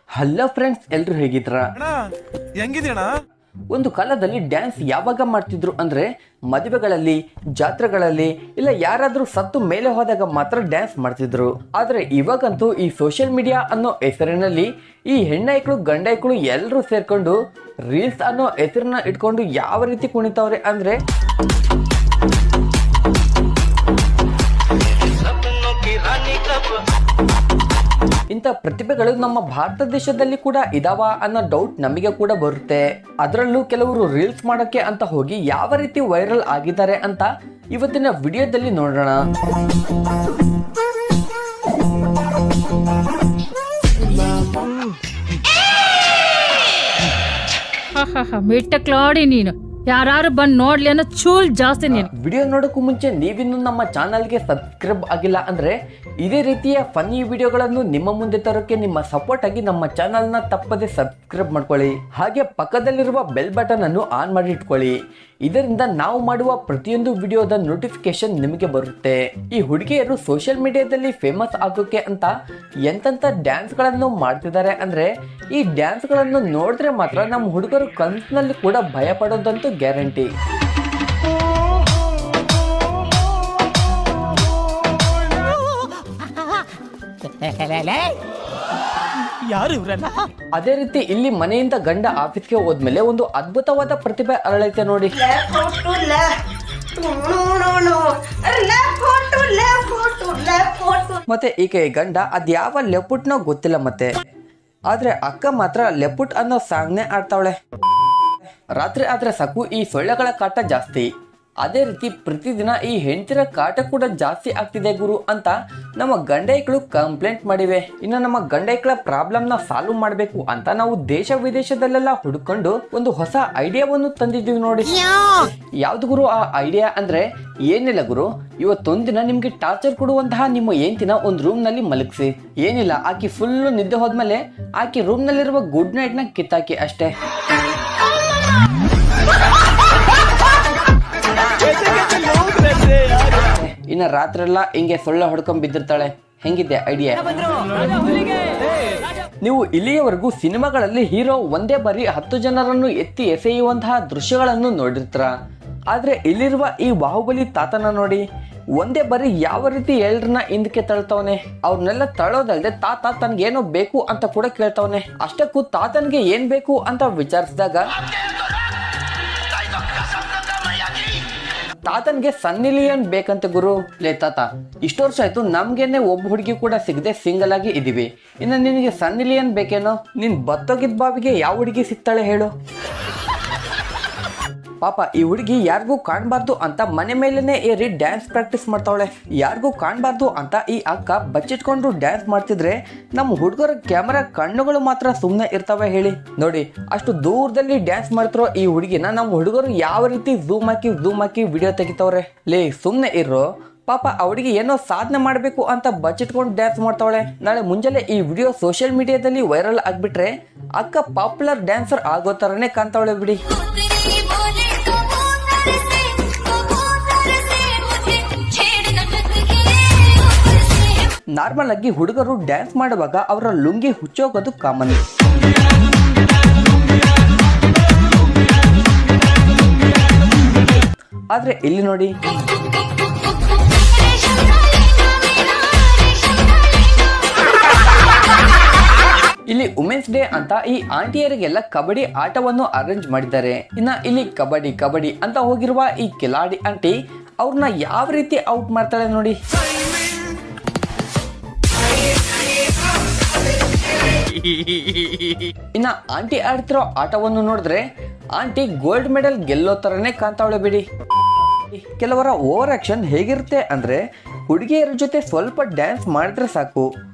Hello friends, ಎಲ್ರು ಹೇಗಿದ್ರ? ಹೆಂಗಿದ್ಯಣ್ಣ? ಒಂದು ಕಾಲದಲ್ಲಿ ಡ್ಯಾನ್ಸ್ ಯಾವಾಗ ಮಾಡ್ತಿದ್ರು ಅಂದ್ರೆ ಮದುವೆಗಳಲ್ಲಿ, ಜಾತ್ರೆಗಳಲ್ಲಿ, ಇಲ್ಲ ಯಾರಾದ್ರೂ ಸತ್ತು ಮೇಲೆ ಹೋದಾಗ ಮಾತ್ರ ಡ್ಯಾನ್ಸ್ ಮಾಡ್ತಿದ್ರು. ಆದ್ರೆ ಇವಾಗಂತೂ ಈ ಸೋಷಿಯಲ್ ಮೀಡಿಯಾ ಅನ್ನೋ ಹೆಸರಿನಲ್ಲಿ ಈ ಹೆಣ್ಣೈಕ್ಳು ಗಂಡೈಕ್ಳು ಎಲ್ಲರೂ ಸೇರ್ಕೊಂಡು ರೀಲ್ಸ್ ಅನ್ನೋ ಹೆಸರನ್ನ ಇಟ್ಕೊಂಡು ಯಾವ ರೀತಿ ಕುಣಿತವ್ರೆ ಅಂದ್ರೆ ಇಂಥ ಪ್ರತಿಭೆಗಳು ನಮ್ಮ ಭಾರತ ದೇಶದಲ್ಲಿ ಕೂಡ ಇದಾವ ಅನ್ನೋ ಡೌಟ್ ನಮಗೆ ಕೂಡ ಬರುತ್ತೆ. ಅದರಲ್ಲೂ ಕೆಲವರು ರೀಲ್ಸ್ ಮಾಡೋಕೆ ಅಂತ ಹೋಗಿ ಯಾವ ರೀತಿ ವೈರಲ್ ಆಗಿದ್ದಾರೆ ಅಂತ ಇವತ್ತಿನ ವಿಡಿಯೋದಲ್ಲಿ ನೋಡೋಣ. ಮಿಟ್ಟಕ್ಲಾಡಿ ನೀನು ಯಾರು ಬಂದು ನೋಡ್ಲಿ ಅನ್ನೋ ಚೂಲ್ ಜಾಸ್ತಿ ನೀನು. ವಿಡಿಯೋ ನೋಡೋಕ್ಕೂ ಮುಂಚೆ ನೀವಿನ್ನು ನಮ್ಮ ಚಾನಲ್ಗೆ ಸಬ್ಸ್ಕ್ರೈಬ್ ಆಗಿಲ್ಲ ಅಂದ್ರೆ ಇದೇ ರೀತಿಯ ಫನ್ನಿ ವಿಡಿಯೋಗಳನ್ನು ನಿಮ್ಮ ಮುಂದೆ ತರೋಕೆ ನಿಮ್ಮ ಸಪೋರ್ಟ್ ಆಗಿ ನಮ್ಮ ಚಾನಲ್ನ ತಪ್ಪದೆ ಸಬ್ಸ್ಕ್ರೈಬ್ ಮಾಡ್ಕೊಳ್ಳಿ. ಹಾಗೆ ಪಕ್ಕದಲ್ಲಿರುವ ಬೆಲ್ ಬಟನ್ ಅನ್ನು ಆನ್ ಮಾಡಿ ಇಟ್ಕೊಳ್ಳಿ. ಇದರಿಂದ ನಾವು ಮಾಡುವ ಪ್ರತಿಯೊಂದು ವಿಡಿಯೋದ ನೋಟಿಫಿಕೇಶನ್ ನಿಮಗೆ ಬರುತ್ತೆ. ಈ ಹುಡುಗಿಯರು ಸೋಷಿಯಲ್ ಮೀಡಿಯಾದಲ್ಲಿ ಫೇಮಸ್ ಆಗೋಕೆ ಅಂತ ಎಂತೆಂಥ ಡ್ಯಾನ್ಸ್ಗಳನ್ನು ಮಾಡ್ತಿದ್ದಾರೆ ಅಂದ್ರೆ ಈ ಡ್ಯಾನ್ಸ್ಗಳನ್ನು ನೋಡಿದ್ರೆ ಮಾತ್ರ ನಮ್ಮ ಹುಡುಗರು ಕನಸಿನಲ್ಲಿ ಕೂಡ ಭಯ ಪಡೋದಂತೂ ಗ್ಯಾರಂಟಿ. ಯಾರು ಇವ್ರಲ್ಲ? ಅದೇ ರೀತಿ ಇಲ್ಲಿ ಮನೆಯಿಂದ ಗಂಡ ಆಫೀಸ್ಗೆ ಹೋದ್ಮೇಲೆ ಒಂದು ಅದ್ಭುತವಾದ ಪ್ರತಿಭೆ ಅರಳೈತೆ ನೋಡಿ. ಮತ್ತೆ ಈಕೆ ಗಂಡ ಅದ್ಯಾವ ಲೆಪುಟ್ನೋ ಗೊತ್ತಿಲ್ಲ ಮತ್ತೆ, ಆದ್ರೆ ಅಕ್ಕ ಮಾತ್ರ ಲೆಪುಟ್ ಅನ್ನೋ ಸಾಂಗ್ನೇ ಆಡ್ತಾವಳೆ. ರಾತ್ರಿ ಆದ್ರೆ ಸಾಕು ಈ ಸೊಳ್ಳೆಗಳ ಕಾಟ ಜಾಸ್ತಿ. ಅದೇ ರೀತಿ ಪ್ರತಿದಿನ ಈ ಹೆಂಡತಿರ ಕಾಟ ಕೂಡ ಜಾಸ್ತಿ ಆಗ್ತಿದೆ ಗುರು ಅಂತ ನಮ್ಮ ಗಂಡೈಕ್ಳು ಕಂಪ್ಲೇಂಟ್ ಮಾಡಿವೆ. ಇನ್ನು ನಮ್ಮ ಗಂಡೈಕ್ಳ ಪ್ರಾಬ್ಲಮ್ ನ ಸಾಲ್ವ್ ಮಾಡಬೇಕು ಅಂತ ನಾವು ದೇಶ ವಿದೇಶದಲ್ಲೆಲ್ಲ ಹುಡುಕೊಂಡು ಒಂದು ಹೊಸ ಐಡಿಯಾವನ್ನು ತಂದಿದ್ದೀವಿ ನೋಡಿ. ಯಾವ್ದು ಗುರು ಆ ಐಡಿಯಾ ಅಂದ್ರೆ ಏನಿಲ್ಲ ಗುರು, ಇವತ್ತೊಂದಿನ ನಿಮ್ಗೆ ಟಾರ್ಚರ್ ಕೊಡುವಂತಹ ನಿಮ್ಮ ಹೆಂಡತಿನ ಒಂದು ರೂಮ್ ನಲ್ಲಿ ಮಲಗಿಸಿ. ಏನಿಲ್ಲ, ಆಕಿ ಫುಲ್ ನಿದ್ದೆ ಹೋದ್ಮೇಲೆ ಆಕಿ ರೂಮ್ ನಲ್ಲಿರುವ ಗುಡ್ ನೈಟ್ ನ ಕಿತ್ತಾಕಿ ಅಷ್ಟೇ. ಇನ್ನ ರಾತ್ರೆಲ್ಲ ಹಿಂಗೆ ಸೊಳ್ಳೆ ಹೊಡ್ಕೊಂಡ್ ಬಿದ್ದಿರ್ತಾಳೆ. ಹೆಂಗಿದೆ ಐಡಿಯಾ? ನೀವು ಇಲ್ಲಿಯವರೆಗೂ ಸಿನಿಮಾಗಳಲ್ಲಿ ಹೀರೋ ಒಂದೇ ಬಾರಿ 10 ಜನರನ್ನು ಎತ್ತಿ ಎಸೆಯುವಂತಹ ದೃಶ್ಯಗಳನ್ನು ನೋಡಿರ್ತೀರ. ಆದ್ರೆ ಇಲ್ಲಿರುವ ಈ ಬಾಹುಬಲಿ ತಾತನ ನೋಡಿ, ಒಂದೇ ಬಾರಿ ಯಾವ ರೀತಿ ಎಲ್ಲರನ್ನ ಹಿಂದಕ್ಕೆ ತಳ್ತವನೆ. ಅವ್ರನ್ನೆಲ್ಲ ತಳ್ಳೋದಲ್ದೆ ತಾತ ತನ್ಗೇನೋ ಬೇಕು ಅಂತ ಕೂಡ ಕೇಳ್ತವನೆ. ಅಷ್ಟಕ್ಕೂ ತಾತನ್ಗೆ ಏನ್ ಬೇಕು ಅಂತ ವಿಚಾರಿಸಿದಾಗ ತಾತನ್ಗೆ ಸನ್ನಿ ಲಿಯೋನ್ ಬೇಕಂತೆ ಗುರು. ಲೇ ತಾತ, ಇಷ್ಟು ವರ್ಷ ಆಯ್ತು ನಮ್ಗೇನೆ ಒಬ್ಬ ಹುಡುಗಿ ಕೂಡ ಸಿಗದೆ ಸಿಂಗಲ್ ಆಗಿ ಇದೀವಿ, ಇನ್ನು ನಿನಗೆ ಸನ್ನಿ ಲಿಯೋನ್ ಬೇಕೇನೋ? ನೀನ್ ಬತ್ತೋಗಿದ್ ಬಾವಿಗೆ ಯಾವ ಹುಡುಗಿ ಸಿಗ್ತಾಳೆ ಹೇಳು? ಪಾಪ ಈ ಹುಡುಗಿ ಯಾರಿಗೂ ಕಾಣಬಾರ್ದು ಅಂತ ಮನೆ ಮೇಲೇನೆ ಏರಿ ಡ್ಯಾನ್ಸ್ ಪ್ರಾಕ್ಟೀಸ್ ಮಾಡ್ತಾವಳೆ. ಯಾರಿಗೂ ಕಾಣಬಾರ್ದು ಅಂತ ಈ ಅಕ್ಕ ಬಚ್ಚಿಟ್ಕೊಂಡು ಡ್ಯಾನ್ಸ್ ಮಾಡ್ತಿದ್ರೆ ನಮ್ಮ ಹುಡುಗರ ಕ್ಯಾಮರಾ ಕಣ್ಣುಗಳು ಮಾತ್ರ ಸುಮ್ಮನೆ ಇರ್ತವೆ ಹೇಳಿ. ನೋಡಿ, ಅಷ್ಟು ದೂರದಲ್ಲಿ ಡ್ಯಾನ್ಸ್ ಮಾಡ್ತಿರೋ ಈ ಹುಡುಗಿನ ನಮ್ಮ ಹುಡುಗರು ಯಾವ ರೀತಿ ಝೂಮ್ ಹಾಕಿ ವಿಡಿಯೋ ತೆಗಿತವ್ರೆ. ಲೇ ಸುಮ್ಮನೆ ಇರೋ, ಪಾಪ ಅವಳಿಗೆ ಏನೋ ಸಾಧನೆ ಮಾಡಬೇಕು ಅಂತ ಬಚ್ಚಿಟ್ಕೊಂಡು ಡ್ಯಾನ್ಸ್ ಮಾಡ್ತಾವಳೆ. ನಾಳೆ ಮುಂಜಾನೆ ಈ ವಿಡಿಯೋ ಸೋಷಿಯಲ್ ಮೀಡಿಯಾದಲ್ಲಿ ವೈರಲ್ ಆಗ್ಬಿಟ್ರೆ ಅಕ್ಕ ಪಾಪ್ಯುಲರ್ ಡ್ಯಾನ್ಸರ್ ಆಗೋ ತರನೇ ಕಾಣ್ತಾವಳೆ ಬಿಡಿ. ನಾರ್ಮಲ್ ಆಗಿ ಹುಡುಗರು ಡ್ಯಾನ್ಸ್ ಮಾಡುವಾಗ ಅವರ ಲುಂಗಿ ಹುಚ್ಚೋಗೋದು ಕಾಮನ್. ಆದ್ರೆ ಇಲ್ಲಿ ನೋಡಿ, ಇಲ್ಲಿ ವುಮೆನ್ಸ್ ಡೇ ಅಂತ ಈ ಆಂಟಿಯರಿಗೆಲ್ಲ ಕಬಡ್ಡಿ ಆಟವನ್ನು ಅರೇಂಜ್ ಮಾಡಿದ್ದಾರೆ. ಇನ್ನ ಇಲ್ಲಿ ಕಬಡ್ಡಿ ಅಂತ ಹೋಗಿರುವ ಈ ಕಿಲಾಡಿ ಆಂಟಿ ಅವ್ರನ್ನ ಯಾವ ರೀತಿ ಔಟ್ ಮಾಡ್ತಾಳೆ ನೋಡಿ. ಇನ್ನ ಆಂಟಿ ಆಡ್ತಿರೋ ಆಟವನ್ನು ನೋಡಿದ್ರೆ ಆಂಟಿ ಗೋಲ್ಡ್ ಮೆಡಲ್ ಗೆಲ್ಲೋ ತರನೇ ಕಾಣ್ತಾವಳೆ ಬಿಡಿ. ಕೆಲವರ ಓವರ್ ಆಕ್ಷನ್ ಹೇಗಿರುತ್ತೆ ಅಂದ್ರೆ ಹುಡುಗಿಯರ ಜೊತೆ ಸ್ವಲ್ಪ ಡ್ಯಾನ್ಸ್ ಮಾಡಿದ್ರೆ ಸಾಕು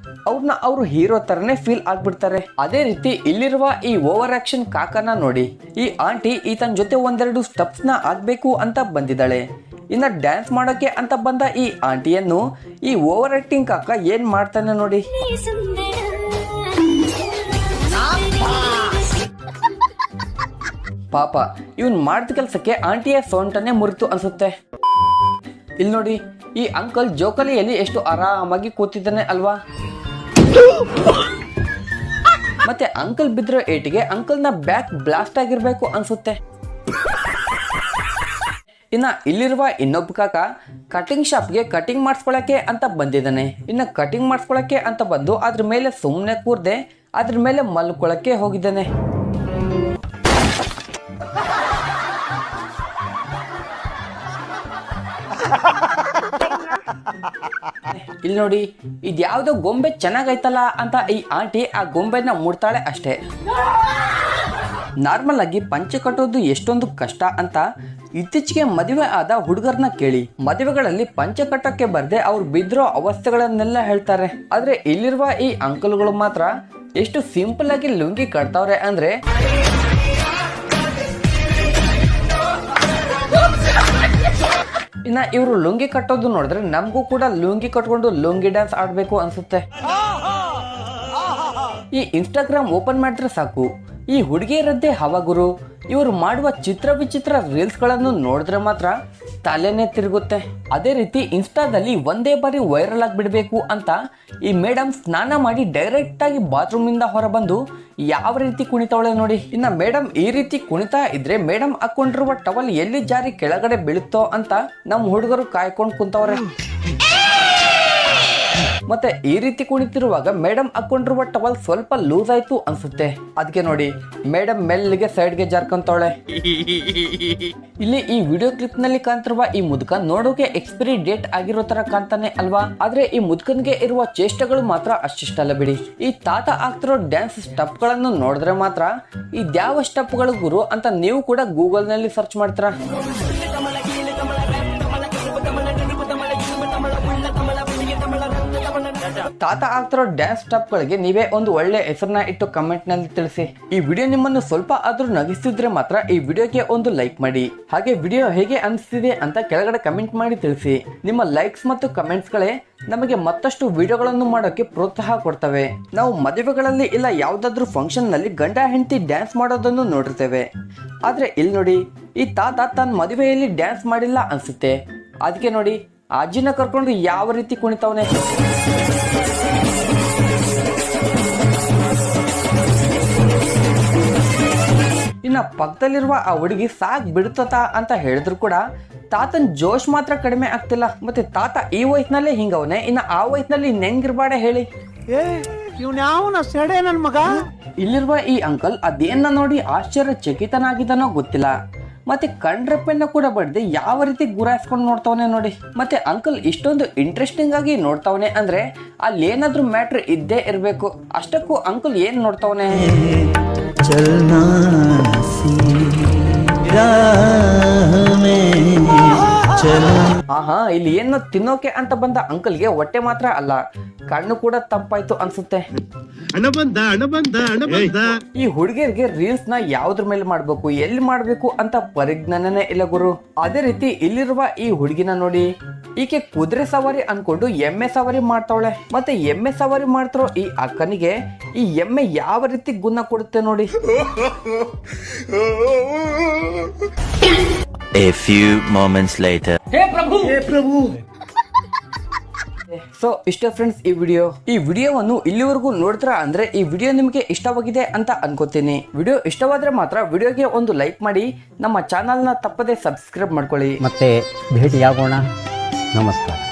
ಅವ್ರನ್ನ ಅವರು ಹೀರೋ ತರನೇ ಫೀಲ್ ಆಗ್ಬಿಡ್ತಾರೆ. ಅದೇ ರೀತಿ ಇಲ್ಲಿರುವ ಈ ಓವರ್ ಆಕ್ಷನ್ ಕಾಕನ ನೋಡಿ, ಈ ಆಂಟಿ ಈತನ ಜೊತೆ ಒಂದೆರಡು ಸ್ಟೆಪ್ಸ್ ನ ಆಗ್ಬೇಕು ಅಂತ ಬಂದಿದ್ದಾಳೆ. ಇನ್ನ ಡ್ಯಾನ್ಸ್ ಮಾಡೋಕೆ ಅಂತ ಬಂದ ಈ ಆಂಟಿಯನ್ನು ಈ ಓವರ್ ಆಕ್ಟಿಂಗ್ ಕಾಕ ಏನ್ ಮಾಡ್ತಾನೆ ನೋಡಿ. ಪಾಪ ಇವನ್ ಮಾಡಿದ ಕೆಲಸಕ್ಕೆ ಆಂಟಿಯ ಸೊಂಟನೆ ಮುರಿತು ಅನ್ಸುತ್ತೆ. ಇಲ್ಲಿ ನೋಡಿ, ಈ ಅಂಕಲ್ ಜೋಕಾಲಿಯಲ್ಲಿ ಎಷ್ಟು ಆರಾಮಾಗಿ ಕೂತಿದ್ದಾನೆ ಅಲ್ವಾ. ಮತ್ತೆ ಅಂಕಲ್ ಬಿದ್ದಿರೋ ಏಟಿಗೆ ಅಂಕಲ್ನ ಬ್ಯಾಕ್ ಬ್ಲಾಸ್ಟ್ ಆಗಿರ್ಬೇಕು ಅನ್ಸುತ್ತೆ. ಇನ್ನ ಇಲ್ಲಿರುವ ಇನ್ನೊಬ್ಬ ಕಾಕ ಕಟಿಂಗ್ ಶಾಪ್ಗೆ ಕಟಿಂಗ್ ಮಾಡಿಸ್ಕೊಳಕ್ಕೆ ಅಂತ ಬಂದಿದ್ದಾನೆ. ಇನ್ನ ಕಟಿಂಗ್ ಮಾಡಿಸ್ಕೊಳಕ್ಕೆ ಅಂತ ಬಂದು ಅದ್ರ ಮೇಲೆ ಸುಮ್ಮನೆ ಕೂರ್ದೆ ಅದ್ರ ಮೇಲೆ ಮಲ್ಕೊಳಕ್ಕೆ ಹೋಗಿದ್ದಾನೆ. ಇಲ್ಲಿ ನೋಡಿ, ಇದ್ಯಾವುದೋ ಗೊಂಬೆ ಚೆನ್ನಾಗೈತಲ್ಲ ಅಂತ ಈ ಆಂಟಿ ಆ ಗೊಂಬೆನ ಮುಡ್ತಾಳೆ ಅಷ್ಟೇ. ನಾರ್ಮಲ್ ಆಗಿ ಪಂಚೆ ಕಟ್ಟೋದು ಎಷ್ಟೊಂದು ಕಷ್ಟ ಅಂತ ಇತ್ತೀಚೆಗೆ ಮದುವೆ ಆದ ಹುಡುಗರನ್ನ ಕೇಳಿ. ಮದುವೆಗಳಲ್ಲಿ ಪಂಚೆ ಕಟ್ಟಕ್ಕೆ ಬರ್ದೆ ಅವ್ರು ಬಿದ್ದಿರೋ ಅವಸ್ಥೆಗಳನ್ನೆಲ್ಲ ಹೇಳ್ತಾರೆ. ಆದ್ರೆ ಇಲ್ಲಿರುವ ಈ ಅಂಕಲ್ಗಳು ಮಾತ್ರ ಎಷ್ಟು ಸಿಂಪಲ್ ಆಗಿ ಲುಂಗಿ ಕಟ್ತಾವ್ರೆ ಅಂದ್ರೆ ಇನ್ನ ಇವರು ಲುಂಗಿ ಕಟ್ಟೋದು ನೋಡಿದ್ರೆ ನಮಗೂ ಕೂಡ ಲುಂಗಿ ಕಟ್ಕೊಂಡು ಲುಂಗಿ ಡ್ಯಾನ್ಸ್ ಆಡ್ಬೇಕು ಅನ್ಸುತ್ತೆ. ಈ ಇನ್ಸ್ಟಾಗ್ರಾಮ್ ಓಪನ್ ಮಾಡಿದ್ರೆ ಸಾಕು, ಈ ಹುಡುಗಿಯರದ್ದೇ ಹವಾಗುರು. ಇವರು ಮಾಡುವ ಚಿತ್ರ ವಿಚಿತ್ರ ರೀಲ್ಸ್ ಗಳನ್ನು ನೋಡಿದ್ರೆ ಮಾತ್ರ ತಲೆನೇ ತಿರುಗುತ್ತೆ. ಅದೇ ರೀತಿ ಇನ್ಸ್ಟಾದಲ್ಲಿ ಒಂದೇ ಬಾರಿ ವೈರಲ್ ಆಗಿಬಿಡ್ಬೇಕು ಅಂತ ಈ ಮೇಡಮ್ ಸ್ನಾನ ಮಾಡಿ ಡೈರೆಕ್ಟ್ ಆಗಿ ಬಾತ್ರೂಮ್ ಇಂದ ಹೊರಬಂದು ಯಾವ ರೀತಿ ಕುಣಿತಾವಳೆ ನೋಡಿ. ಇನ್ನ ಮೇಡಮ್ ಈ ರೀತಿ ಕುಣಿತಾ ಇದ್ರೆ ಮೇಡಮ್ ಹಾಕೊಂಡಿರುವ ಟವಲ್ ಎಲ್ಲಿ ಜಾರಿ ಕೆಳಗಡೆ ಬೀಳುತ್ತೋ ಅಂತ ನಮ್ಮ ಹುಡುಗರು ಕಾಯ್ಕೊಂಡು ಕುಂತವ್ರೆ. ಮತ್ತೆ ಈ ರೀತಿ ಕುಣಿತಿರುವಾಗ ಮೇಡಮ್ ಹಾಕೊಂಡಿರುವ ಟವಲ್ ಸ್ವಲ್ಪ ಲೂಸ್ ಆಯ್ತು ಅನ್ಸುತ್ತೆ. ಅದಕ್ಕೆ ನೋಡಿ ಮೇಡಮ್ ಮೆಲ್ಲಿಗೆ ಸೈಡ್ಗೆ ಜಾರ್ಕೊಂತವಳೆ. ಇಲ್ಲಿ ಈ ವಿಡಿಯೋ ಕ್ಲಿಪ್ ನಲ್ಲಿ ಕಾಣ್ತಿರುವ ಈ ಮುದುಕ ನೋಡೋಕೆ ಎಕ್ಸ್ಪೈರಿ ಡೇಟ್ ಆಗಿರೋ ತರ ಕಾಣ್ತಾನೆ ಅಲ್ವಾ? ಆದ್ರೆ ಈ ಮುದುಕನ್ಗೆ ಇರುವ ಚೇಷ್ಟೆಗಳು ಮಾತ್ರ ಅಷ್ಟಿಷ್ಟಲ್ಲ ಬಿಡಿ. ಈ ತಾತ ಆಗ್ತಿರೋ ಡ್ಯಾನ್ಸ್ ಸ್ಟೆಪ್ ಗಳನ್ನು ನೋಡಿದ್ರೆ ಮಾತ್ರ ಇದ್ಯಾವ ಸ್ಟೆಪ್ ಗಳು ಗುರು ಅಂತ ನೀವು ಕೂಡ ಗೂಗಲ್ ನಲ್ಲಿ ಸರ್ಚ್ ಮಾಡ್ತೀರಾ. ತಾತ ಆಗ್ತಿರೋ ಡ್ಯಾನ್ಸ್ ಸ್ಟೆಪ್ ಗಳಿಗೆ ನೀವೇ ಒಂದು ಒಳ್ಳೆ ಹೆಸರನ್ನ ಇಟ್ಟು ಕಮೆಂಟ್ ನಲ್ಲಿ ತಿಳಿಸಿ. ಈ ವಿಡಿಯೋ ನಿಮ್ಮನ್ನು ಸ್ವಲ್ಪ ಆದ್ರೂ ನಗಿಸಿದ್ರೆ ಮಾತ್ರ ಈ ವಿಡಿಯೋಗೆ ಒಂದು ಲೈಕ್ ಮಾಡಿ. ಹಾಗೆ ವಿಡಿಯೋ ಹೇಗೆ ಅನಿಸ್ತಿದೆ ಅಂತ ಕೆಳಗಡೆ ಕಮೆಂಟ್ ಮಾಡಿ ತಿಳಿಸಿ. ನಿಮ್ಮ ಲೈಕ್ಸ್ ಮತ್ತು ಕಮೆಂಟ್ಸ್ ಗಳೇ ನಮಗೆ ಮತ್ತಷ್ಟು ವಿಡಿಯೋಗಳನ್ನು ಮಾಡೋಕೆ ಪ್ರೋತ್ಸಾಹ ಕೊಡ್ತವೆ. ನಾವು ಮದುವೆಗಳಲ್ಲಿ ಇಲ್ಲ ಯಾವ್ದಾದ್ರು ಫಂಕ್ಷನ್ ನಲ್ಲಿ ಗಂಡ ಹೆಂಡತಿ ಡ್ಯಾನ್ಸ್ ಮಾಡೋದನ್ನು ನೋಡಿರ್ತೇವೆ. ಆದ್ರೆ ಇಲ್ಲಿ ನೋಡಿ, ಈ ತಾತ ತನ್ನ ಮದುವೆಯಲ್ಲಿ ಡ್ಯಾನ್ಸ್ ಮಾಡಿಲ್ಲ ಅನ್ಸುತ್ತೆ. ಅದಕ್ಕೆ ನೋಡಿ ಅಜ್ಜಿನ ಕರ್ಕೊಂಡು ಯಾವ ರೀತಿ ಕುಣಿತಾವನೆ. ಇನ್ನ ಪಕ್ಕದಲ್ಲಿರುವ ಆ ಹುಡುಗಿ ಸಾಕ್ ಬಿಡ್ತತ ಅಂತ ಹೇಳಿದ್ರು ಕೂಡ ತಾತನ್ ಜೋಶ್ ಮಾತ್ರ ಕಡಿಮೆ ಆಗ್ತಿಲ್ಲ. ಮತ್ತೆ ತಾತ ಈ ವಯಸ್ಸಿನಲ್ಲೇ ಹಿಂಗವನೆ, ಇನ್ನ ಆ ವಯಸ್ಸಿನಲ್ಲಿ ನೆಂಗಿರ್ಬಾಡೆ ಹೇಳಿ. ಇಲ್ಲಿರುವ ಈ ಅಂಕಲ್ ಅದೇನ ನೋಡಿ ಆಶ್ಚರ್ಯಚಕಿತನಾಗಿದ್ದಾನೋ ಗೊತ್ತಿಲ್ಲ. ಮತ್ತೆ ಕಣ್ರೆಪ್ಪೆನ್ನ ಕೂಡ ಬಡ್ದೆ ಯಾವ ರೀತಿ ಗುರಾಯಿಸ್ಕೊಂಡು ನೋಡ್ತಾವನೆ ನೋಡಿ. ಮತ್ತೆ ಅಂಕಲ್ ಇಷ್ಟೊಂದು ಇಂಟ್ರೆಸ್ಟಿಂಗ್ ಆಗಿ ನೋಡ್ತಾವನೆ ಅಂದ್ರೆ ಅಲ್ಲಿ ಏನಾದ್ರೂ ಮ್ಯಾಟ್ರ್ ಇದ್ದೇ ಇರ್ಬೇಕು. ಅಷ್ಟಕ್ಕೂ ಅಂಕಲ್ ಏನ್ ನೋಡ್ತಾವನೆ? ಆಹಾ, ಇಲ್ಲಿ ಏನೋ ತಿನ್ನೋಕೆ ಅಂತ ಬಂದ ಅಂಕಲ್ಗೆ ಹೊಟ್ಟೆ ಮಾತ್ರ ಅಲ್ಲ, ಕಣ್ಣು ಕೂಡ ತಂಪಾಯ್ತು ಅನ್ಸುತ್ತೆ. ಈ ಹುಡುಗಿಯರಿಗೆ ರೀಲ್ಸ್ ನ ಯಾವ್ದ್ರ ಮೇಲೆ ಮಾಡ್ಬೇಕು, ಎಲ್ಲಿ ಮಾಡ್ಬೇಕು ಅಂತ ಪರಿಜ್ಞಾನನೇ ಇಲ್ಲ ಗುರು. ಅದೇ ರೀತಿ ಇಲ್ಲಿರುವ ಈ ಹುಡುಗಿನ ನೋಡಿ, ಈಕೆ ಕುದುರೆ ಸವಾರಿ ಅನ್ಕೊಂಡು ಎಮ್ಮೆ ಸವಾರಿ ಮಾಡ್ತಾವಳೆ. ಮತ್ತೆ ಎಮ್ಮೆ ಸವಾರಿ ಮಾಡ್ತಿರೋ ಈ ಅಕ್ಕನಿಗೆ ಈ ಎಮ್ಮೆ ಯಾವ ರೀತಿ ಗುಣ ಕೊಡುತ್ತೆ ನೋಡಿ. A few moments later. ಹೇ ಪ್ರಭು. ಸೊ ಇಷ್ಟ ಫ್ರೆಂಡ್ಸ್ ಈ ವಿಡಿಯೋವನ್ನು ಇಲ್ಲಿವರೆಗೂ ನೋಡ್ತೀರಾ ಅಂದ್ರೆ ಈ ವಿಡಿಯೋ ನಿಮಗೆ ಇಷ್ಟವಾಗಿದೆ ಅಂತ ಅನ್ಕೋತೀನಿ. ವಿಡಿಯೋ ಇಷ್ಟವಾದ್ರೆ ಮಾತ್ರ ವಿಡಿಯೋಗೆ ಒಂದು ಲೈಕ್ ಮಾಡಿ, ನಮ್ಮ ಚಾನಲ್ನ ತಪ್ಪದೆ ಸಬ್ಸ್ಕ್ರೈಬ್ ಮಾಡ್ಕೊಳ್ಳಿ. ಮತ್ತೆ ಭೇಟಿಯಾಗೋಣ. ನಮಸ್ಕಾರ.